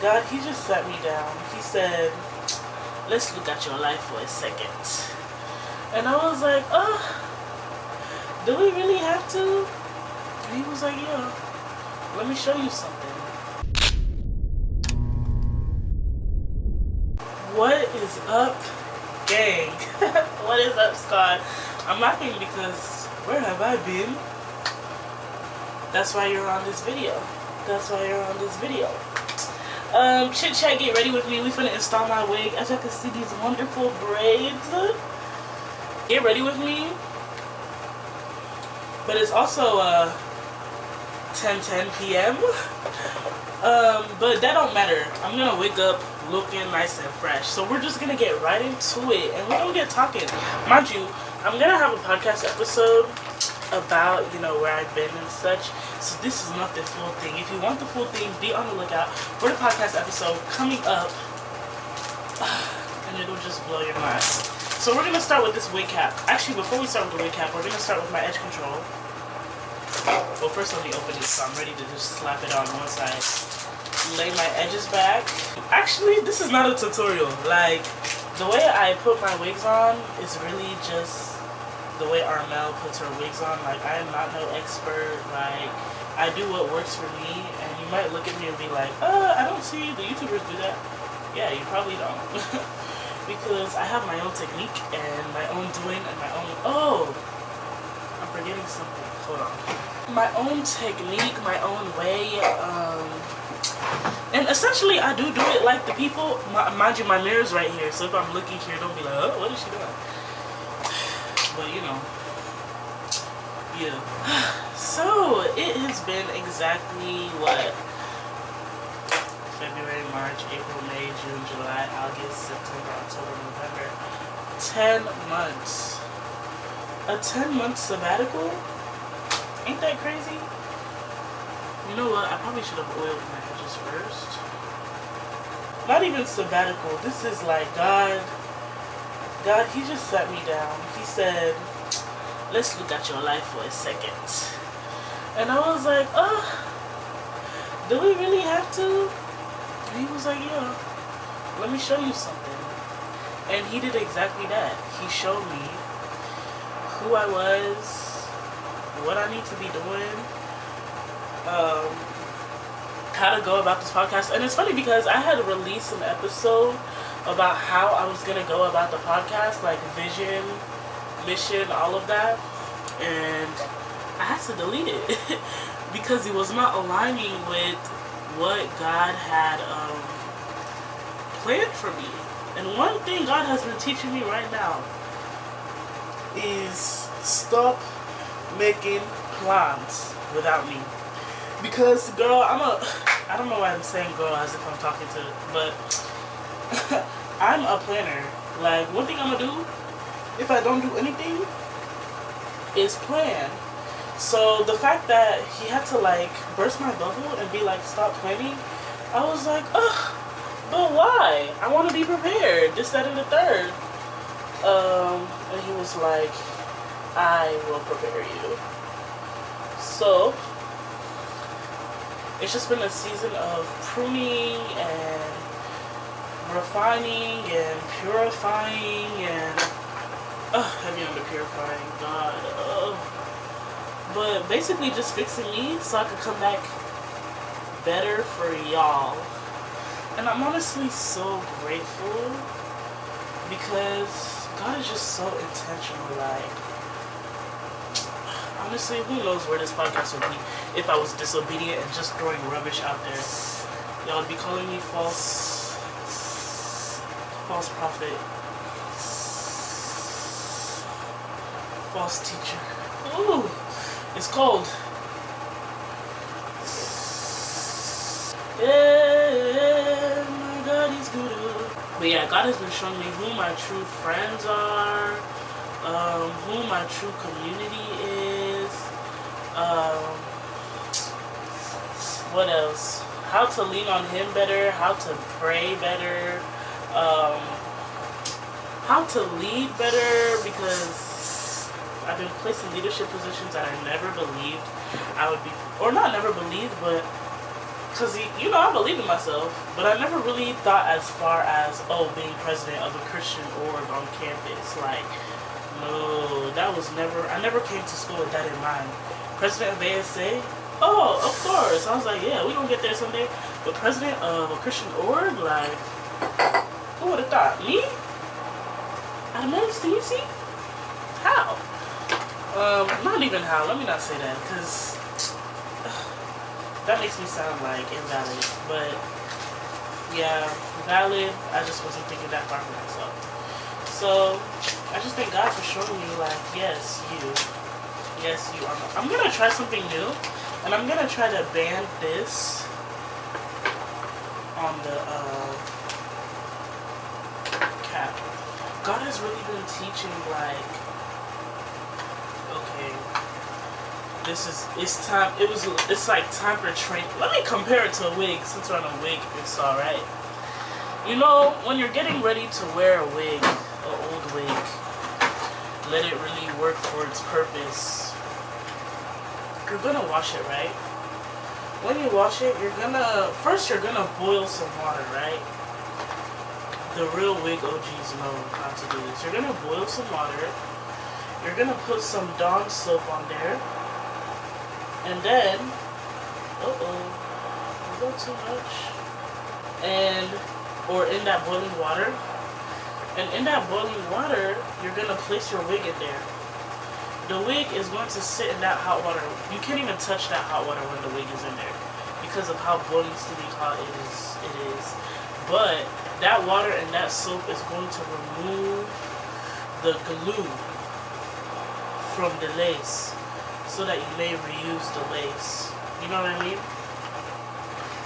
God, he just sat me down. He said, let's look at your life for a second. And I was like, do we really have to? And he was like, yeah, let me show you something. What is up, gang? What is up, Scott? I'm laughing because where have I been? That's why you're on this video. That's why you're on this video. Chit Chat, get ready with me. We finna install my wig. As you can see, these wonderful braids. Get ready with me. But it's also 10:10 p.m. But that don't matter. I'm gonna wake up looking nice and fresh. So we're just gonna get right into it, and we're gonna get talking. Mind you, I'm gonna have a podcast episode about, you know, where I've been and such. So this is not the full thing. If you want the full thing, be on the lookout for the podcast episode coming up, and it'll just blow your mind. So we're gonna start with this wig cap. Actually, before we start with the wig cap, we're gonna start with my edge control. Well, first let me open it so I'm ready to just slap it on once I lay my edges back. Actually, this is not a tutorial. Like, the way I put my wigs on is really just the way Armel puts her wigs on. Like, I am not no expert. Like, I do what works for me, and you might look at me and be like, I don't see the YouTubers do that. Yeah, you probably don't. Because I have my own technique and my own doing and my own, I'm forgetting something. Hold on. My own technique, my own way, and essentially I do it like the people. Mind you, my mirror's right here, so if I'm looking here, don't be like, oh, what is she doing? But you know, yeah. So it has been exactly what? February, March, April, May, June, July, August, September, October, November. 10 months. A 10-month sabbatical? Ain't that crazy? You know what? I probably should have oiled my edges first. Not even sabbatical. This is like God, he just sat me down. He said, let's look at your life for a second. And I was like, do we really have to? And he was like, yeah, let me show you something. And he did exactly that. He showed me who I was, what I need to be doing, how to go about this podcast. And it's funny because I had released an episode about how I was going to go about the podcast, like vision, mission, all of that. And I had to delete it because it was not aligning with what God had planned for me. And one thing God has been teaching me right now is stop making plans without me. Because, girl, I don't know why I'm saying girl as if I'm talking to, but I'm a planner. Like, one thing I'm gonna do, if I don't do anything, is plan. So the fact that he had to like burst my bubble and be like, stop planning, I was like, but why? I want to be prepared, this, that, and the third. And he was like, I will prepare you. So it's just been a season of pruning and refining and purifying and heavy on the purifying, God. But basically just fixing me so I could come back better for y'all. And I'm honestly so grateful because God is just so intentional. Like, honestly, who knows where this podcast would be if I was disobedient and just throwing rubbish out there. Y'all would be calling me false prophet, false teacher. Ooh, it's cold. Yeah, my God, he's good. But yeah, God has been showing me who my true friends are, who my true community is, what else? How to lean on him better, how to pray better, how to lead better, because I've been placed in leadership positions that I never believed I would be, or not never believed, but because I believe in myself, but I never really thought as far as, being president of a Christian org on campus. Like, no, that was never, I never came to school with that in mind. President of ASA? Oh, of course. I was like, yeah, we gonna get there someday. But president of a Christian org? Like, who would have thought? Me? At Memphis, Tennessee? How? Not even how. Let me not say that, because that makes me sound like invalid. But yeah, valid. I just wasn't thinking that far for myself. So I just thank God for showing me, like, yes, you. I'm gonna try something new, and I'm gonna try to ban this on the cap. God has really been teaching, like, okay, it's like time for training. Let me compare it to a wig, since we're on a wig, it's alright. When you're getting ready to wear a wig, an old wig, let it really work for its purpose. You're gonna wash it, right? When you wash it, you're gonna boil some water, right? The real wig OGs know how to do this. You're gonna boil some water. You're gonna put some Dawn soap on there. And then, is that too much? Or in that boiling water. And in that boiling water, you're gonna place your wig in there. The wig is going to sit in that hot water. You can't even touch that hot water when the wig is in there because of how boiling steaming hot it is. But that water and that soap is going to remove the glue from the lace so that you may reuse the lace. You know what I mean?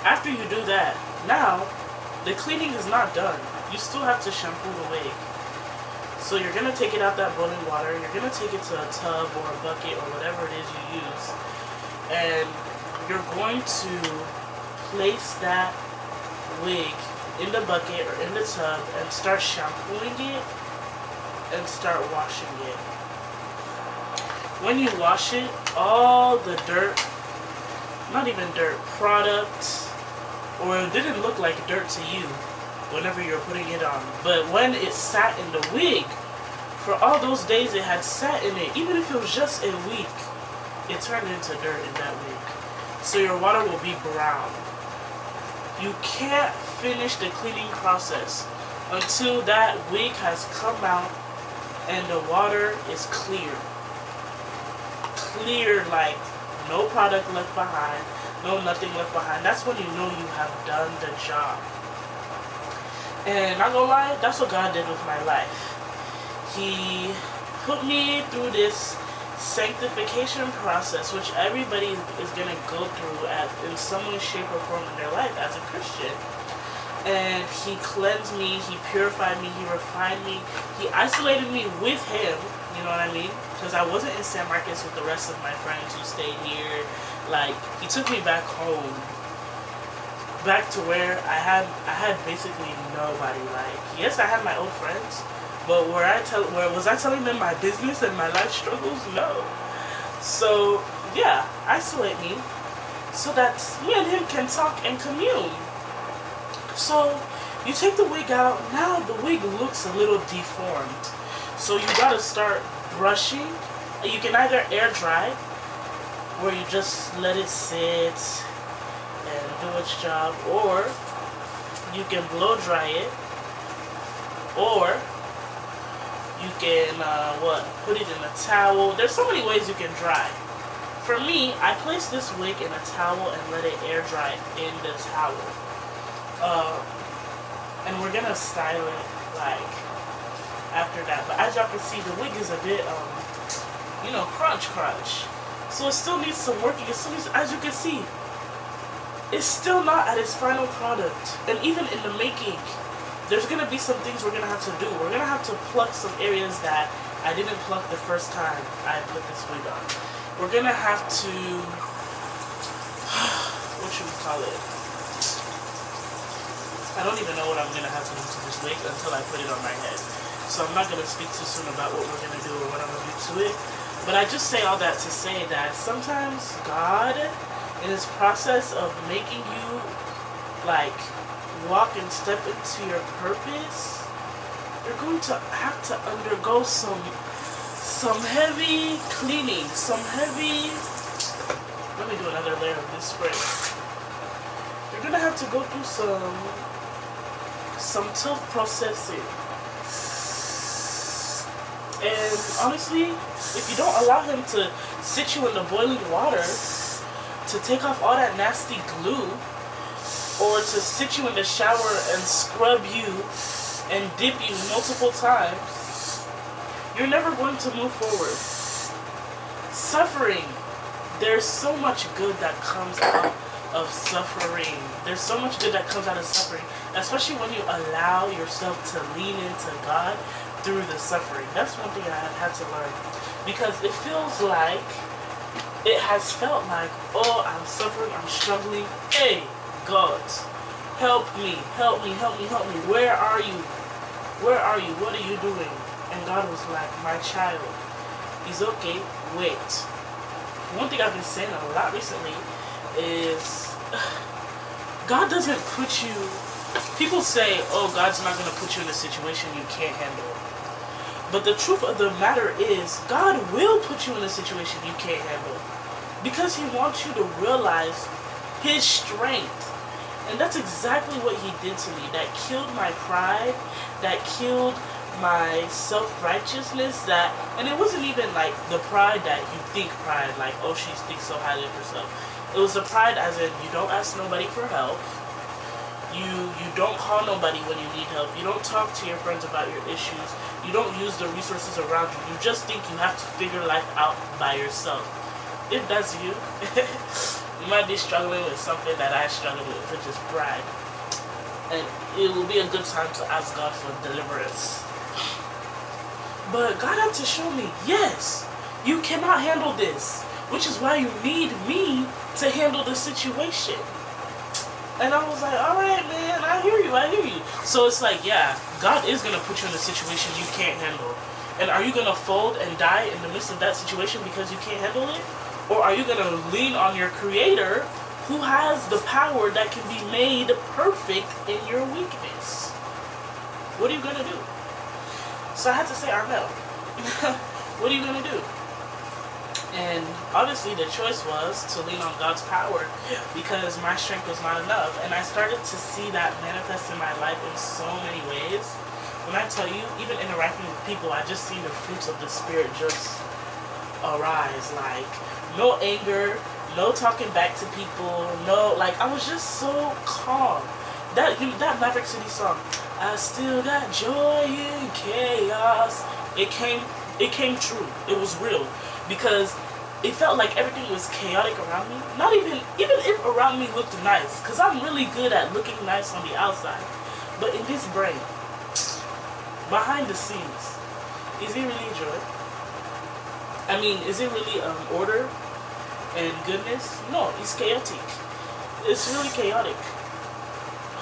After you do that, now the cleaning is not done. You still have to shampoo the wig. So you're going to take it out that boiling water, you're going to take it to a tub or a bucket or whatever it is you use, and you're going to place that wig in the bucket or in the tub and start shampooing it and start washing it. When you wash it, all the dirt, not even dirt, product, or it didn't look like dirt to you whenever you're putting it on, but when it sat in the wig, for all those days it had sat in it, even if it was just a week, it turned into dirt in that wig. So your water will be brown. You can't finish the cleaning process until that wig has come out and the water is clear. Clear, like no product left behind, no nothing left behind. That's when you know you have done the job. And not gonna lie, that's what God did with my life. He put me through this sanctification process, which everybody is gonna go through in some way, shape, or form in their life as a Christian. And He cleansed me, He purified me, He refined me, He isolated me with Him. You know what I mean? Because I wasn't in San Marcos with the rest of my friends who stayed here. Like, He took me back home. Back to where I had basically nobody. Like, yes, I had my old friends, but where was I telling them my business and my life struggles? No. So yeah, isolate me so that me and Him can talk and commune. So you take the wig out. Now the wig looks a little deformed. So you gotta start brushing. You can either air dry, where you just let it sit and do its job, or you can blow dry it, or you can put it in a towel. There's so many ways you can dry. For me, I place this wig in a towel and let it air dry in the towel, and we're gonna style it like after that. But as y'all can see, the wig is a bit crunch, so it still needs some working. It still needs, as you can see, it's still not at its final product. And even in the making, there's going to be some things we're going to have to do. We're going to have to pluck some areas that I didn't pluck the first time I put this wig on. We're going to have to, what should we call it? I don't even know what I'm going to have to do to this wig until I put it on my head. So I'm not going to speak too soon about what we're going to do or what I'm going to do to it. But I just say all that to say that sometimes God in this process of making you like walk and step into your purpose, you're going to have to undergo some heavy cleaning, let me do another layer of this spray. You're gonna have to go through some tough processing. And honestly, if you don't allow him to sit you in the boiling water, to take off all that nasty glue, or to sit you in the shower and scrub you and dip you multiple times, you're never going to move forward. Suffering. There's so much good that comes out of suffering. There's so much good that comes out of suffering, especially when you allow yourself to lean into God through the suffering. That's one thing I have had to learn, because it feels like, it has felt like, oh, I'm suffering, I'm struggling. Hey, God, help me, help me, help me, help me. Where are you? Where are you? What are you doing? And God was like, my child, it's okay, wait. One thing I've been saying a lot recently is, God doesn't put you, people say, oh, God's not going to put you in a situation you can't handle. But the truth of the matter is, God will put you in a situation you can't handle, because he wants you to realize his strength. And that's exactly what he did to me. That killed my pride, that killed my self-righteousness, and it wasn't even like the pride that you think pride, like, oh, she thinks so highly of herself. It was the pride as in, you don't ask nobody for help, you don't call nobody when you need help, you don't talk to your friends about your issues, you don't use the resources around you, you just think you have to figure life out by yourself. If that's you, you might be struggling with something that I struggle with, which is pride. And it will be a good time to ask God for deliverance. But God had to show me, yes, you cannot handle this, which is why you need me to handle the situation. And I was like, alright, man, I hear you. So it's like, yeah, God is going to put you in a situation you can't handle. And are you going to fold and die in the midst of that situation because you can't handle it? Or are you going to lean on your Creator, who has the power that can be made perfect in your weakness? What are you going to do? So I had to say, Armel, what are you going to do? And obviously the choice was to lean on God's power, because my strength was not enough. And I started to see that manifest in my life in so many ways. When I tell you, even interacting with people, I just see the fruits of the Spirit just arise. Like, no anger, no talking back to people, no, like, I was just so calm. That Maverick City song, I still got joy in chaos. It came true. It was real. Because it felt like everything was chaotic around me. Not even if around me looked nice, because I'm really good at looking nice on the outside. But in this brain, behind the scenes, is it really joy? I mean, is it really order and goodness? No, it's chaotic. It's really chaotic.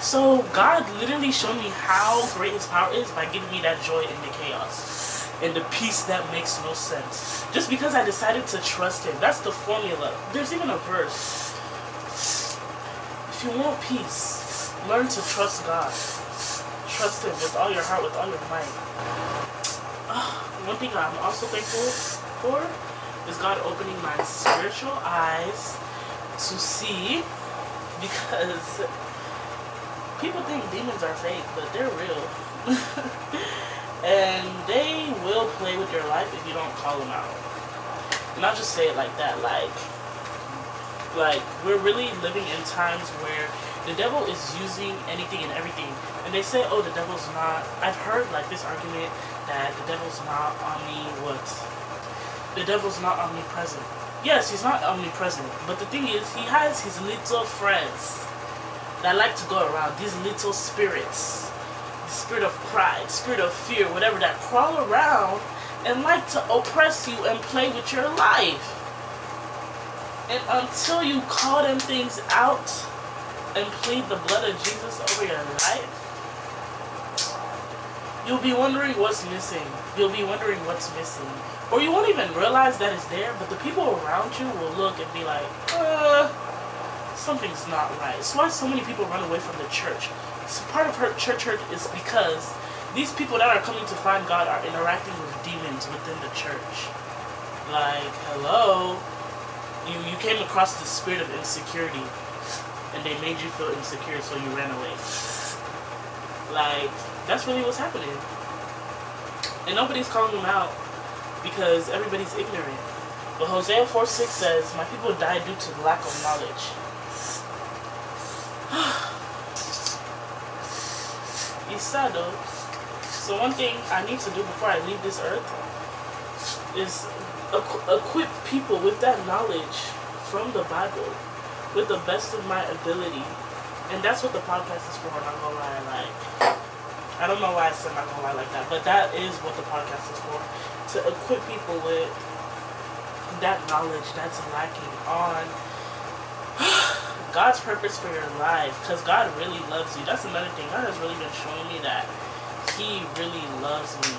So God literally showed me how great his power is by giving me that joy in the chaos and the peace that makes no sense. Just because I decided to trust him. That's the formula. There's even a verse. If you want peace, learn to trust God. Trust him with all your heart, with all your might. One thing I'm also thankful for is God opening my spiritual eyes to see, because people think demons are fake, but they're real. And they will play with your life if you don't call them out. And I'll just say it like that, like we're really living in times where the devil is using anything and everything. And they say, oh, the devil's not, I've heard like this argument that the devil's not the devil's not omnipresent. Yes, he's not omnipresent, but the thing is, he has his little friends that like to go around, these little spirits, the spirit of pride, spirit of fear, whatever, that crawl around and like to oppress you and play with your life. And until you call them things out and plead the blood of Jesus over your life, you'll be wondering what's missing. You'll be wondering what's missing. Or you won't even realize that it's there, but the people around you will look and be like, something's not right. It's why so many people run away from the church. So part of her church hurt is because these people that are coming to find God are interacting with demons within the church. Like, hello, you came across the spirit of insecurity, and they made you feel insecure, so you ran away. Like, that's really what's happening. And nobody's calling them out because everybody's ignorant. But Hosea 4:6 says, my people die due to lack of knowledge. It's sad though. So one thing I need to do before I leave this earth is equip people with that knowledge from the Bible with the best of my ability. And that's what the podcast is for, not gonna lie. Like, I don't know why I said not gonna lie like that, but that is what the podcast is for. To equip people with that knowledge that's lacking on God's purpose for your life. Because God really loves you. That's another thing. God has really been showing me that He really loves me.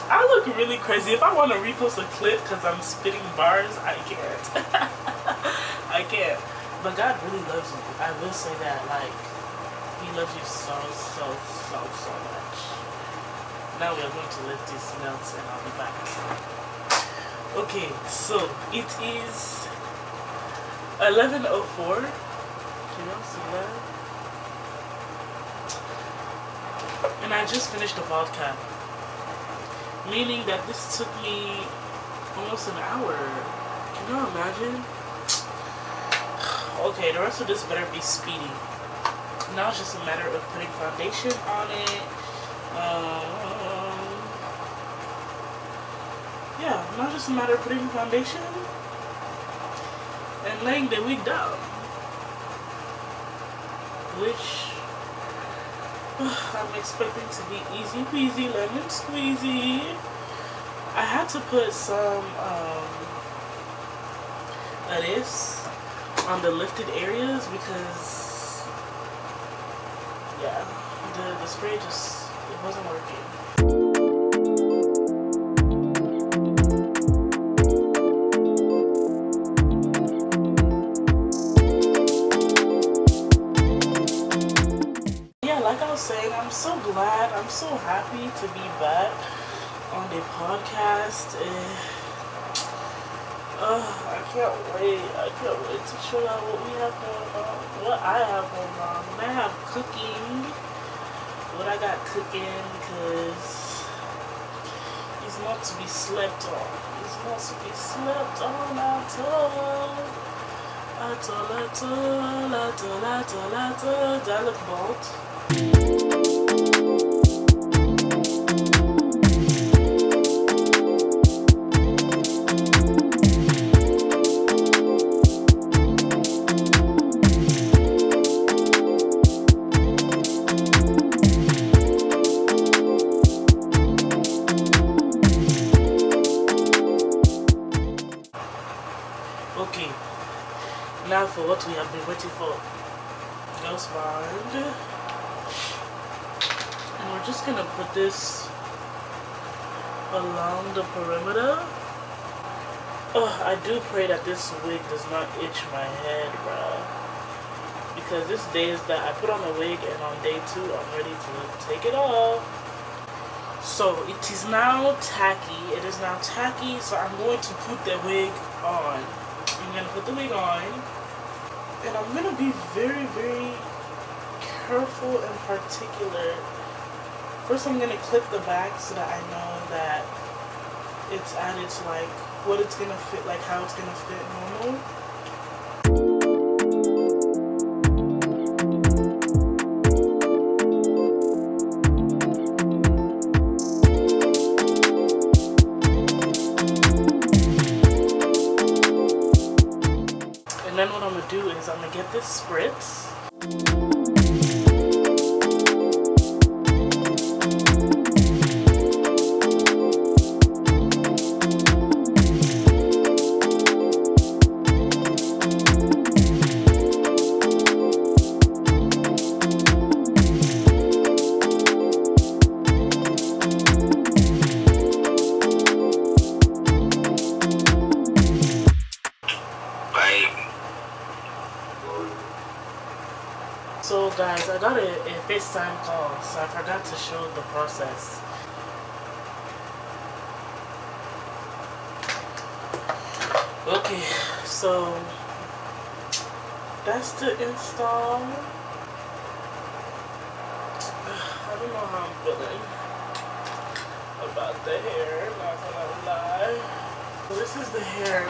I look really crazy. If I want to repost a clip because I'm spitting bars, I can't. I can't. But God really loves you. I will say that. Like, He loves you so much. Now we are going to let this melt and I'll be back. Okay, so it is 11:04. Can y'all see that? And I just finished the podcast. Meaning that this took me almost an hour. Can you imagine? Okay, the rest of this better be speedy. Now it's just a matter of putting foundation on it. Yeah, now it's just a matter of putting foundation and laying the wig down. Which I'm expecting to be easy peasy lemon squeezy. I had to put some of this on the lifted areas because yeah, the spray just, it wasn't working. Saying, I'm so glad, I'm so happy to be back on the podcast. I can't wait to show out what we have going on, what I have going on. And I have cooking, what I got cooking, because he's not to be slept on. He's not to be slept on at all. Do I look bald? Okay, now for what we have been waiting for. Ghost Bond. And we're just gonna put this along the perimeter. Oh, I do pray that this wig does not itch my head, bruh. Because this days that I put on the wig and on day 2 I'm ready to take it off. So it is now tacky. It is now tacky, so I'm going to put the wig on. I'm gonna put the wig on. And I'm gonna be very, very careful and particular. First, I'm gonna clip the back so that I know that it's added to like what it's gonna fit, like how it's gonna fit normal. And then what I'm gonna do is I'm gonna get this spritz. guys, I got a FaceTime call, so I forgot to show the process. Okay, so that's the install. I don't know how I'm feeling about the hair, not gonna lie. So this is the hair.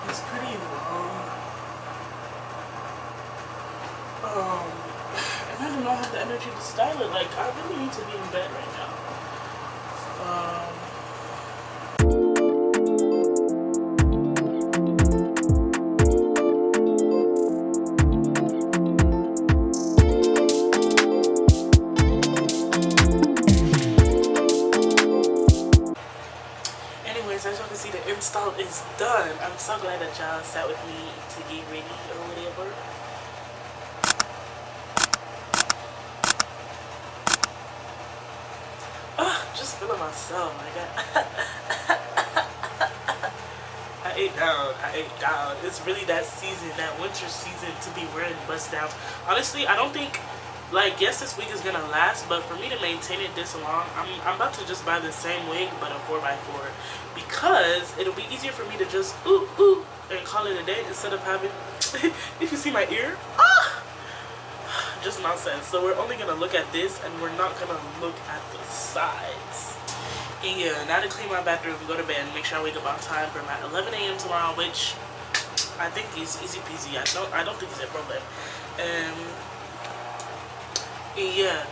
It's pretty long. And I do not have the energy to style it. Like, I really need to be in bed right now. Anyways, as y'all can see, the install is done. I'm so glad that y'all sat with me to get ready or whatever. Just feeling myself. I ate down. It's really that season, that winter season, to be wearing bust downs. Honestly, I don't think, like, yes, this wig is gonna last, but for me to maintain it this long, I'm about to just buy the same wig, but a 4x4, because it'll be easier for me to just ooh and call it a day instead of having if you see my ear, just nonsense. So we're only gonna look at this, and we're not gonna look at the sides. And yeah, now to clean my bathroom, go to bed, and make sure I wake up on time for my 11 a.m. tomorrow, which I think is easy peasy. I don't think it's a problem. And yeah.